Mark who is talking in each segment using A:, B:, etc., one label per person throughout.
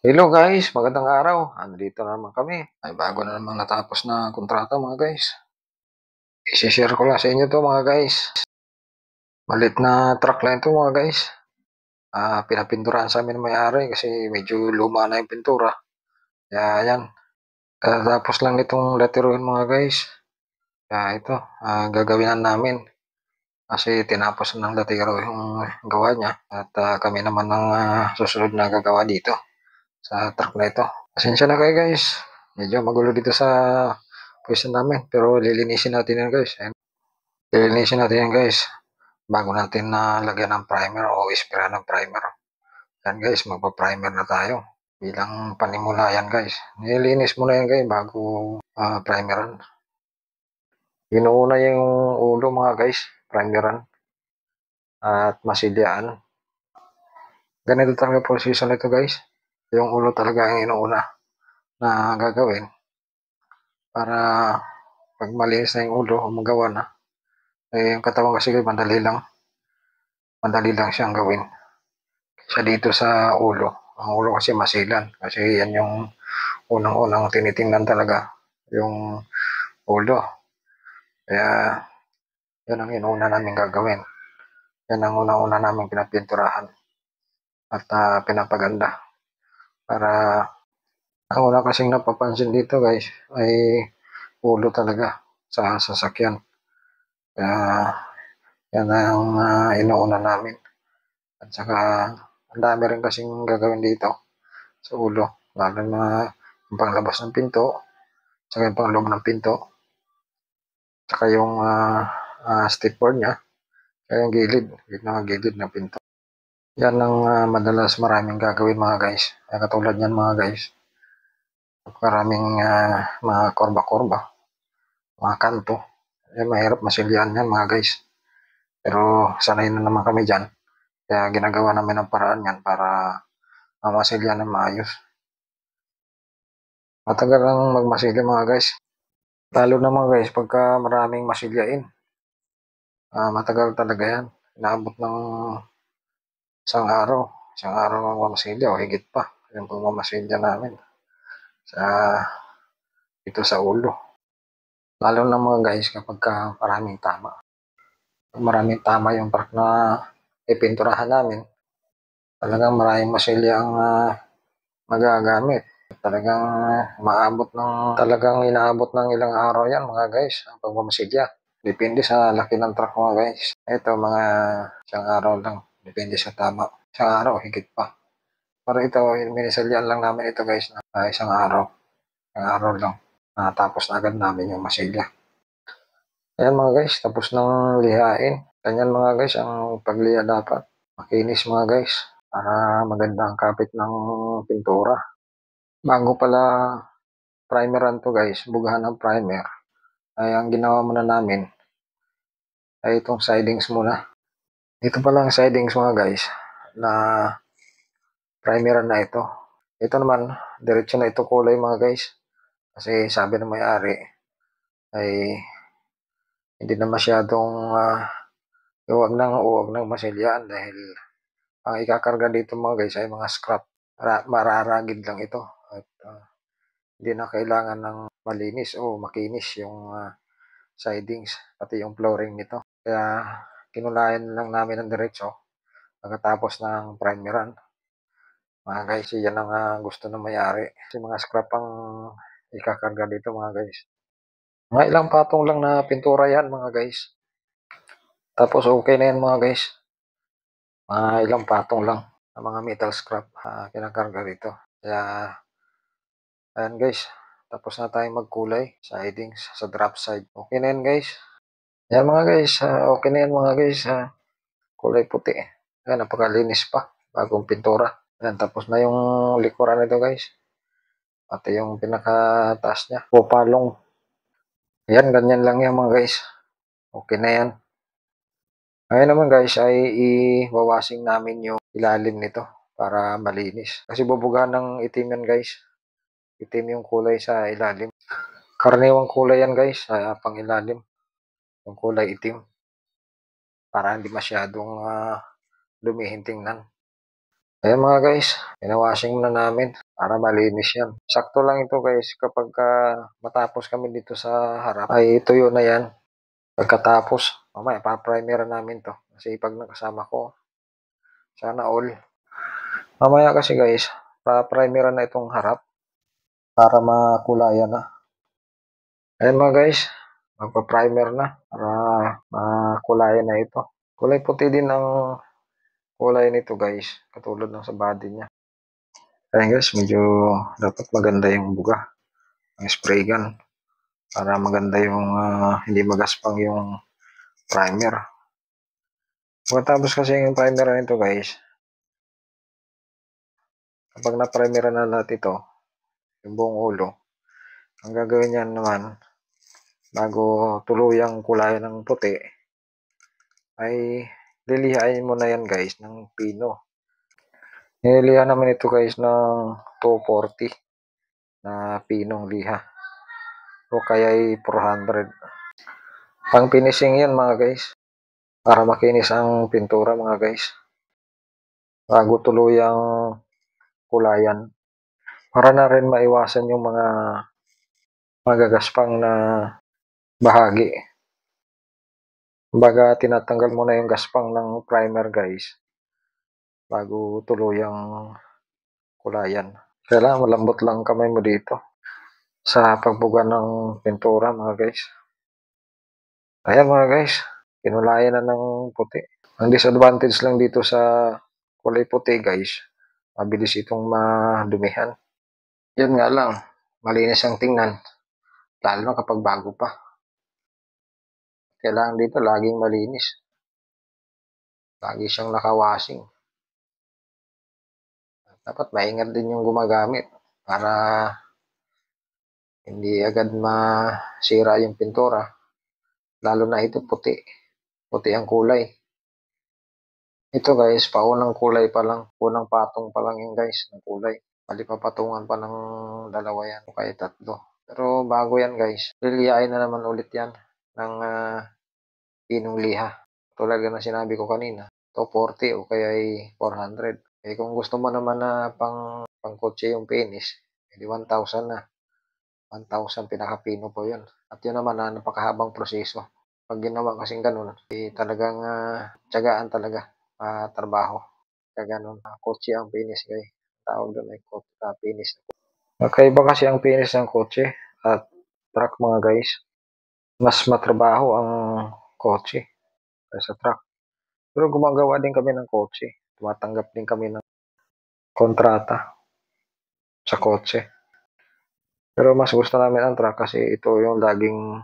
A: Hello guys, magandang araw. Andito na naman kami. Ay bago na namang natapos na kontrata mga guys. I-share ko lang sa inyo to mga guys. Malit na truck lang ito mga guys. Pinapinturahan sa amin ng may-ari kasi medyo luma na yung pintura. Kaya yan. Tapos lang itong latiruin mga guys. Kaya ito, gagawin na namin. Kasi tinapos na ng latiro yung gawa niya. At kami naman ang susunod na gagawa dito sa truck na ito. Pasensya na kayo guys. Medyo magulo dito sa pwesto namin. Pero lilinisin natin yan guys. Ayan. Lilinisin natin yan guys. Bago natin na lagyan ng primer o spray ng primer. Yan guys, magpa-primer na tayo. Bilang panimula yan guys. Nililinis muna yan guys bago primeran. Inuuna yung ulo mga guys. Primeran. At masilyaan. Ganito talaga position nito guys. Yung ulo talaga ang inuuna na gagawin. Para pag malinis na yung ulo o magawa na, eh, yung katawan kasi madali lang siyang gawin. Sa dito sa ulo, ang ulo kasi masilan. Kasi yan yung unang-unang tinitingnan talaga, yung ulo. Kaya yan ang inuna namin gagawin. Yan ang unang-una namin pinapinturahan at pinapaganda. Para ang una kasing napapansin dito guys, ay ulo talaga sa sasakyan. Kaya yan ang inuuna namin. At saka ang dami rin kasing gagawin dito sa ulo. Lalo na yung panglabas ng pinto, saka yung pangloob ng pinto, saka yung stepboard niya, saka yung gilid ng pinto. Yan ang madalas maraming gagawin mga guys. Katulad yan mga guys. Maraming mga korba-korba, mga kanto. Mahirap masilyan yan mga guys. Pero sanay na naman kami dyan. Kaya ginagawa namin ang paraan yan para masilyan ng maayos. Matagal lang magmasilya mga guys. Lalo na mga guys, pagka maraming masilyain, matagal talaga yan. Inaabot ng isang araw. Isang araw ang mamasilya o higit pa. Yung pagmamasilya namin sa ito sa ulo. Lalo na mga guys kapag maraming tama. Pag maraming tama yung truck na ipinturahan namin, talagang maraming masilya ang magagamit. Talagang inaabot ng ilang araw yan mga guys ang pagmamasilya. Depende sa laki ng truck mga guys. Ito mga isang araw lang. Depende sa tama. Isang araw, higit pa. Pero ito, minisalyan lang namin ito guys na isang araw. Isang araw lang. Tapos na agad namin yung masilya. Ayan mga guys, tapos nang lihain. Ganyan mga guys, ang pagliha dapat. Makinis mga guys. Para maganda ang kapit ng pintura. Bago pala primeran to guys, bugahan ng primer. Ay ang ginawa muna namin ay itong sidings muna. Ito pala ang sidings mga guys na primeran na ito. Ito naman, diretso na ito kulay mga guys. Kasi sabi ng may-ari ay hindi na masyadong huwag nang masilyaan dahil ang ikakarga dito mga guys ay mga scrap. Mararagid lang ito at hindi na kailangan ng malinis o makinis yung sidings pati yung flooring nito. Kaya kinulayan lang namin ng diretso pagkatapos ng primeran. Mga guys, yan ang gusto ng may-ari. Kasi mga scrap ang ikakarga dito mga guys. Mga ilang patong lang na pintura yan mga guys. Tapos okay na yan mga guys. Mga ilang patong lang na mga metal scrap kinakarga dito. Kaya ayan guys, tapos na tayong magkulay sidings sa drop side. Okay na yan guys. Yan mga guys, okay na yan mga guys. Kulay puti. Ayan, napakalinis pa. Bagong pintura. Ayan, tapos na yung likuran nito guys. Pati yung pinakataas niya. Pupalong. Ayan, ganyan lang yan mga guys. Okay na yan. Ngayon naman guys ay iwawashing namin yung ilalim nito para malinis. Kasi bubuga ng itim yan guys. Itim yung kulay sa ilalim. Karaniwang kulay yan guys sa pang ilalim. Yung kulay itim. Para hindi masyadong lumihin tingnan. Ayan mga guys, pinawashing muna namin para malinis yan. Sakto lang ito guys kapag matapos kami dito sa harap ay tuyo na yan. Pagkatapos, mamaya pa-primer namin to. Kasi pag nakasama ko, sana all. Mamaya kasi guys, pa-primer na itong harap para makulayan na. Ayan mga guys, magpa-primer na para makulayan na ito. Kulay puti din ang kulay nito guys, katulad ng sa body niya. Ayan guys, medyo dapat maganda yung buga ng spray gun para maganda yung hindi magaspang yung primer. Pagkatapos kasi yung primer nito guys, kapag na-primer na natin ito, yung buong ulo, ang gagawin niyan naman, bago tuluyang kulayan ng puti, ay lilihain mo na yan guys ng pino. Nililihan namin ito guys ng 240 na pinong liha o kaya ay 400. Pang finishing yan mga guys para makinis ang pintura mga guys bago tuluyang kulayan para na rin maiwasan yung mga magagaspang na bahagi. Kumbaga tinatanggal mo na yung gaspang ng primer guys bago tuluyang kulayan. Kailangan malambot lang kamay mo dito sa pagbuga ng pintura mga guys. Ayan mga guys, kinulayan na ng puti. Ang disadvantage lang dito sa kulay puti guys, mabilis itong madumihan. Yun nga lang, malinis ang tingnan, lalo na kapag bago pa. Kailangan dito laging malinis. Lagi siyang nakawashing. Dapat maingat din yung gumagamit para hindi agad masira yung pintura. Lalo na ito puti. Puti ang kulay. Ito guys, paunang kulay pa lang. Unang patong pa lang yun guys, ng kulay. Mali pa patungan pa ng dalawa yan o kaya tatlo. Pero bago yan guys, liliyain na naman ulit yan ng pinong liha. Tulad na sinabi ko kanina, 240 o kaya ay 400. Eh kung gusto mo naman na pang kotse yung finish, edi 1,000 na. 1,000 pinaka-pino po yun. At yun naman na napakahabang proseso. Pag ginawa kasing ganun, eh talagang tiyagaan talaga trabaho. Kaya ganun, kotse ang finish guys. Tawag doon ay finish. Magkaiba kasi ang finish ng kotse at truck mga guys. Mas matrabaho ang kotse kaysa truck. Pero gumagawa din kami ng kotse. Tumatanggap din kami ng kontrata sa kotse. Pero mas gusto namin ang truck kasi ito yung laging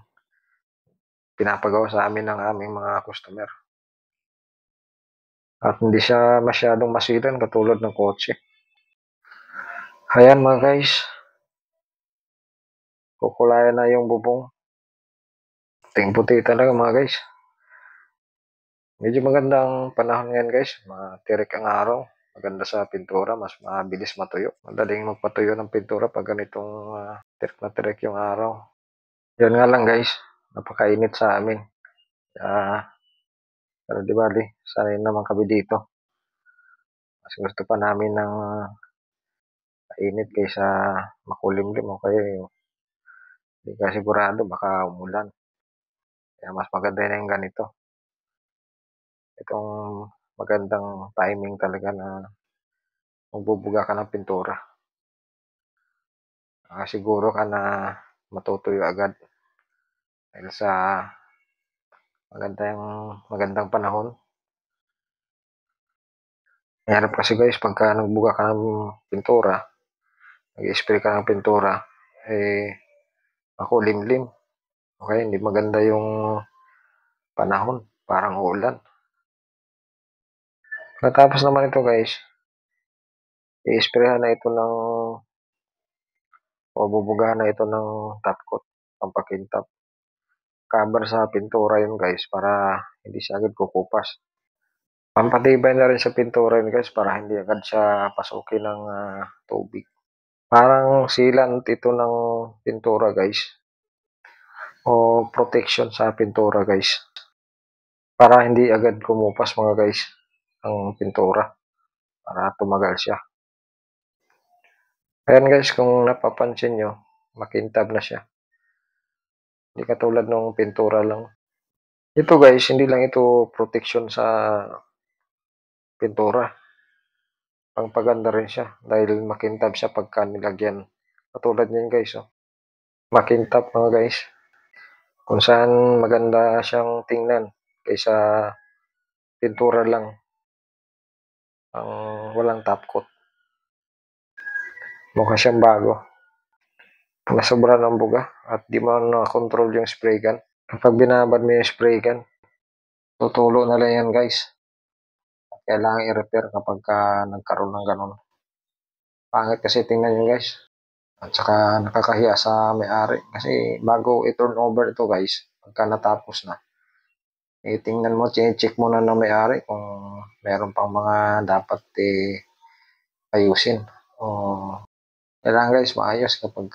A: pinapagawa sa amin ng aming mga customer. At hindi siya masyadong masilan katulad ng kotse. Ayan mga guys. Kukulayan na yung bubong. Puting-puti talaga mga guys. Medyo magandang panahon ngayon guys. Matirik ang araw. Maganda sa pintura. Mas mabilis matuyo. Madaling magpatuyo ng pintura pag ganitong tirik na tirik yung araw. Yun nga lang guys. Napakainit sa amin. Pero di bali, sanay naman kami dito. Mas gusto pa namin ng mainit kaysa makulimlim o kaya hindi ka sigurado baka umulan. Kaya mas maganda na yung ganito. Itong magandang timing talaga na magbubuga ka ng pintura. Siguro ka na matutuyo agad dahil sa magandang panahon. Mahirap kasi guys pagka nagbuga ka ng pintura, nag-spray ka ng pintura, eh makulimlim. Okay, hindi maganda yung panahon, parang ulan. Matapos naman ito guys, i-sprayhan na ito ng o bubugahan na ito ng top coat, pampakintap. Cover sa pintura yun guys para hindi siya agad kukupas. Pampatibay na rin sa pintura yun guys para hindi agad siya pasukin ng tubig. Parang sealant ito ng pintura guys o protection sa pintura guys para hindi agad kumupas mga guys ang pintura. para tumagal siya. Ayan guys, kung napapansin nyo, makintab na siya. Hindi katulad nung pintura lang. Ito guys, hindi lang ito protection sa pintura. Pangpaganda rin siya dahil makintab siya pagka nilagyan. Katulad niyan guys, oh. Makintab mga guys. Kung saan maganda siyang tingnan kaysa pintura lang ang walang top coat. Mukha siyang bago. Nasobra ng buga at di mo na-control yung spray gun. Kapag binabad mo yung spray gun, tutulo na lang yan guys. At kailangan i-repair kapag nagkaroon ng ganun. Pangit kasi tingnan nyo guys. At saka nakakahiya sa may-ari. Kasi bago i-turn over ito guys, pagka natapos na, tingnan mo, check mo na ng may-ari kung meron pang mga dapat ayusin. O kailangan guys maayos kapag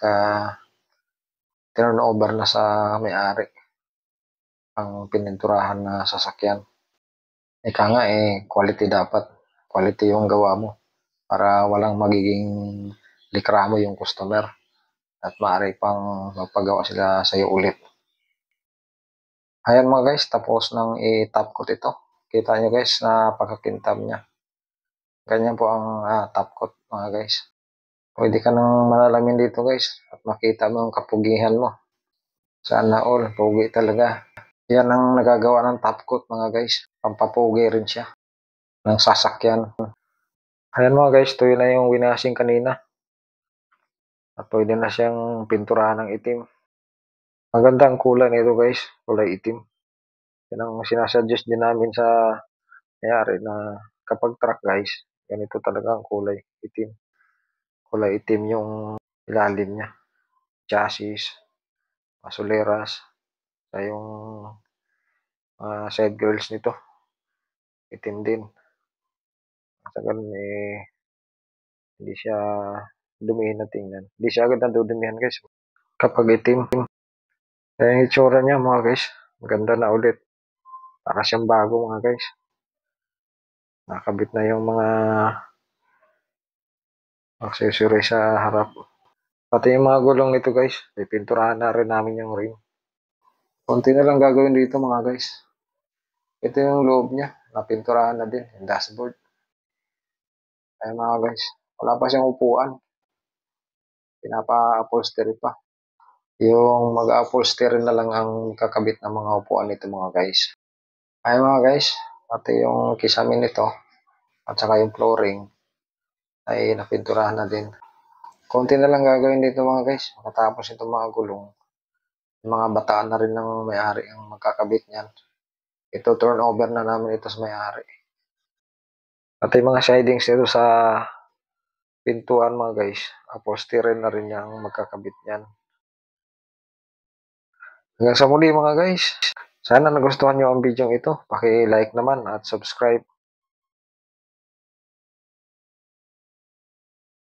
A: turn over na sa may-ari ang pininturahan na sasakyan. Ika nga quality dapat. Quality yung gawa mo para walang magiging likramo yung customer at maaari pang magpagawa sila sa iyo ulit. Ayan mga guys, tapos nang i-top coat ito. Kita nyo guys na pagkakintab niya. Ganyan po ang top coat mga guys. Pwede ka nang malalamin dito guys at makita mo yung kapugihan mo. Sana all, pugi talaga. Yan ang nagagawa ng top coat mga guys. Pampapugi rin siya ng sasakyan. Ayan mga guys, ito yun na yung winashing kanina. At pwede na siyang pinturahan ng itim. Maganda ang kulay nito guys, kulay itim. Yan ang sinasuggest din namin sa mayari na kapag truck guys, ganito talaga ang kulay itim. Kulay itim yung ilalim niya. Chassis, masuleras, sa yung side grills nito. Itim din. Sa ganun hindi siya dumihin na tingnan. Hindi siya agad nadudumihan guys. Kapag itim. Kaya yung itsura niya mga guys, maganda na ulit. Para siyang bago mga guys. Nakabit na yung mga accessory sa harap. Pati yung mga gulong nito guys, pipinturahan na rin namin yung rim. Konti na lang gagawin dito mga guys. Ito yung loob niya, napinturahan na din, yung dashboard. Ay mga guys, wala pa siyang upuan. Pinapa-upholstery pa. Yung mag-upholstery na lang ang kakabit ng mga upuan nito mga guys. Ay mga guys, pati yung kisame nito at saka yung flooring ay napinturahan na din. Konti na lang gagawin dito mga guys. Makatapos itong mga gulong. Yung mga bataan na rin ng may-ari ang magkakabit niyan. Ito turn over na namin ito sa may-ari. At yung mga sidings nito sa pintuan mga guys. Upholstery na rin yung magkakabit niyan. Hanggang sa muli mga guys. Sana nagustuhan nyo ang video ito. Paki-like naman at subscribe.